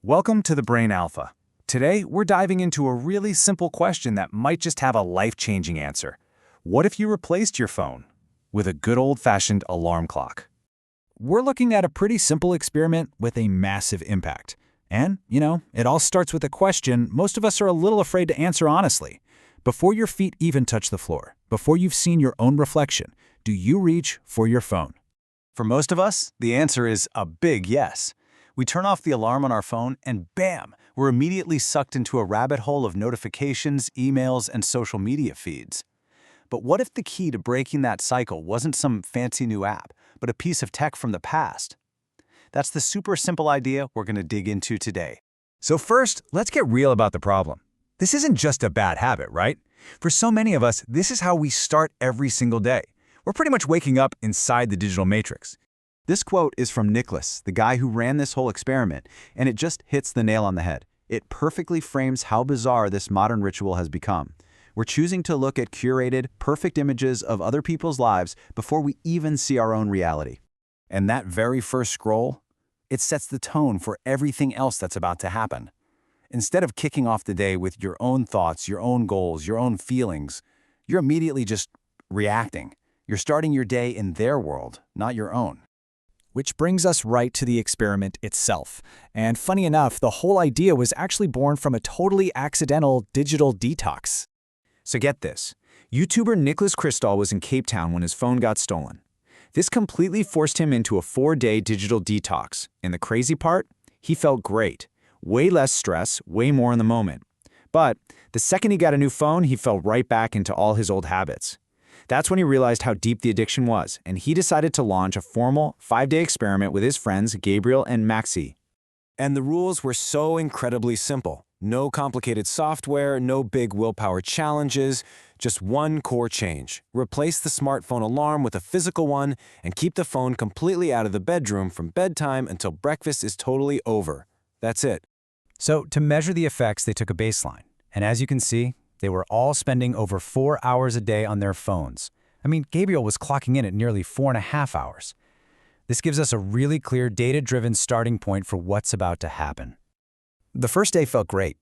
Welcome to the Brain Alpha. Today, we're diving into a really simple question that might just have a life-changing answer. What if you replaced your phone with a good old-fashioned alarm clock? We're looking at a pretty simple experiment with a massive impact. And, it all starts with a question most of us are a little afraid to answer honestly. Before your feet even touch the floor, before you've seen your own reflection, do you reach for your phone? For most of us, the answer is a big yes. We turn off the alarm on our phone and bam, we're immediately sucked into a rabbit hole of notifications, emails, and social media feeds. But what if the key to breaking that cycle wasn't some fancy new app, but a piece of tech from the past? That's the super simple idea we're going to dig into today. So first, let's get real about the problem. This isn't just a bad habit, right? For so many of us, this is how we start every single day. We're pretty much waking up inside the digital matrix. This quote is from Nicholas, the guy who ran this whole experiment, and it just hits the nail on the head. It perfectly frames how bizarre this modern ritual has become. We're choosing to look at curated, perfect images of other people's lives before we even see our own reality. And that very first scroll, it sets the tone for everything else that's about to happen. Instead of kicking off the day with your own thoughts, your own goals, your own feelings, you're immediately just reacting. You're starting your day in their world, not your own. Which brings us right to the experiment itself. And funny enough, the whole idea was actually born from a totally accidental digital detox. So get this. YouTuber Nicholas Kristall was in Cape Town when his phone got stolen. This completely forced him into a 4-day digital detox. And the crazy part? He felt great. Way less stress, way more in the moment. But the second he got a new phone, he fell right back into all his old habits. That's when he realized how deep the addiction was, and he decided to launch a formal 5-day experiment with his friends Gabriel and Maxi. And the rules were so incredibly simple. No complicated software, no big willpower challenges, just one core change. Replace the smartphone alarm with a physical one and keep the phone completely out of the bedroom from bedtime until breakfast is totally over. That's it. So to measure the effects, they took a baseline. And as you can see, they were all spending over 4 hours a day on their phones. I mean, Gabriel was clocking in at nearly 4.5 hours. This gives us a really clear data-driven starting point for what's about to happen. The first day felt great,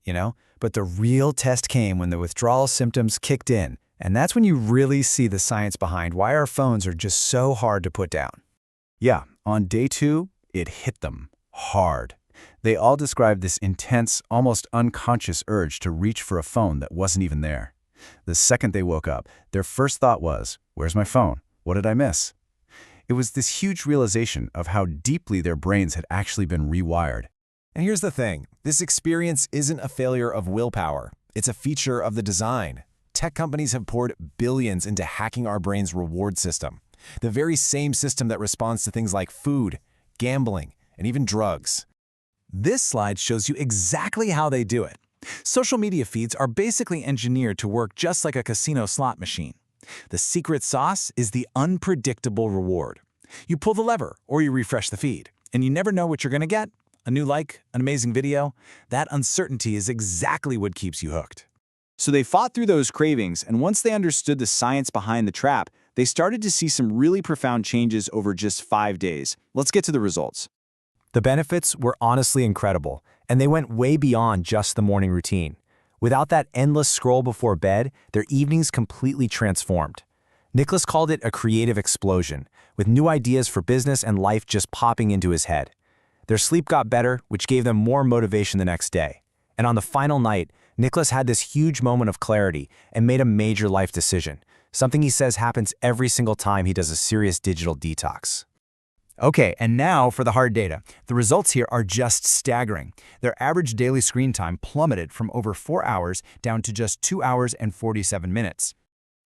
but the real test came when the withdrawal symptoms kicked in. And that's when you really see the science behind why our phones are just so hard to put down. Yeah, on day 2, it hit them hard. They all described this intense, almost unconscious urge to reach for a phone that wasn't even there. The second they woke up, their first thought was, "Where's my phone? What did I miss?" It was this huge realization of how deeply their brains had actually been rewired. And here's the thing. This experience isn't a failure of willpower. It's a feature of the design. Tech companies have poured billions into hacking our brain's reward system. The very same system that responds to things like food, gambling, and even drugs. This slide shows you exactly how they do it. Social media feeds are basically engineered to work just like a casino slot machine. The secret sauce is the unpredictable reward. You pull the lever or you refresh the feed, and you never know what you're going to get. A new like, an amazing video. That uncertainty is exactly what keeps you hooked. So they fought through those cravings, and once they understood the science behind the trap, they started to see some really profound changes over just 5 days. Let's get to the results. The benefits were honestly incredible, and they went way beyond just the morning routine. Without that endless scroll before bed, their evenings completely transformed. Nicholas called it a creative explosion, with new ideas for business and life just popping into his head. Their sleep got better, which gave them more motivation the next day. And on the final night, Nicholas had this huge moment of clarity and made a major life decision, something he says happens every single time he does a serious digital detox. Okay, and now for the hard data. The results here are just staggering. Their average daily screen time plummeted from over 4 hours down to just 2 hours and 47 minutes.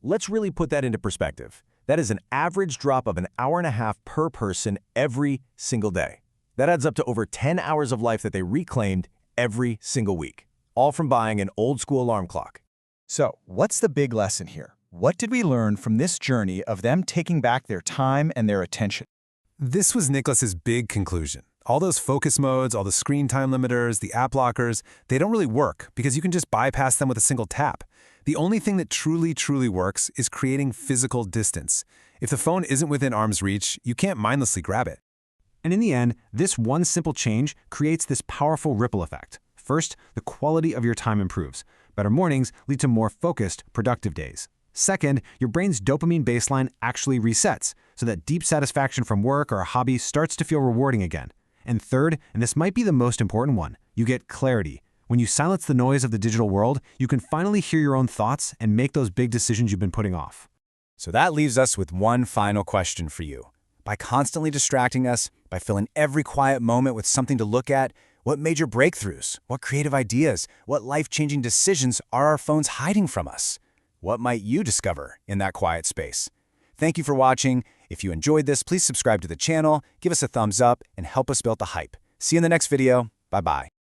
Let's really put that into perspective. That is an average drop of an hour and a half per person every single day. That adds up to over 10 hours of life that they reclaimed every single week, all from buying an old-school alarm clock. So, what's the big lesson here? What did we learn from this journey of them taking back their time and their attention? This was Nicholas's big conclusion. All those focus modes, all the screen time limiters, the app blockers, they don't really work because you can just bypass them with a single tap. The only thing that truly works is creating physical distance. If the phone isn't within arm's reach, you can't mindlessly grab it. And in the end, this one simple change creates this powerful ripple effect. First, the quality of your time improves. Better mornings lead to more focused, productive days. Second, your brain's dopamine baseline actually resets, so that deep satisfaction from work or a hobby starts to feel rewarding again. And third, and this might be the most important one, you get clarity. When you silence the noise of the digital world, you can finally hear your own thoughts and make those big decisions you've been putting off. So that leaves us with one final question for you. By constantly distracting us, by filling every quiet moment with something to look at, what major breakthroughs, what creative ideas, what life-changing decisions are our phones hiding from us? What might you discover in that quiet space? Thank you for watching. If you enjoyed this, please subscribe to the channel, give us a thumbs up, and help us build the hype. See you in the next video. Bye-bye.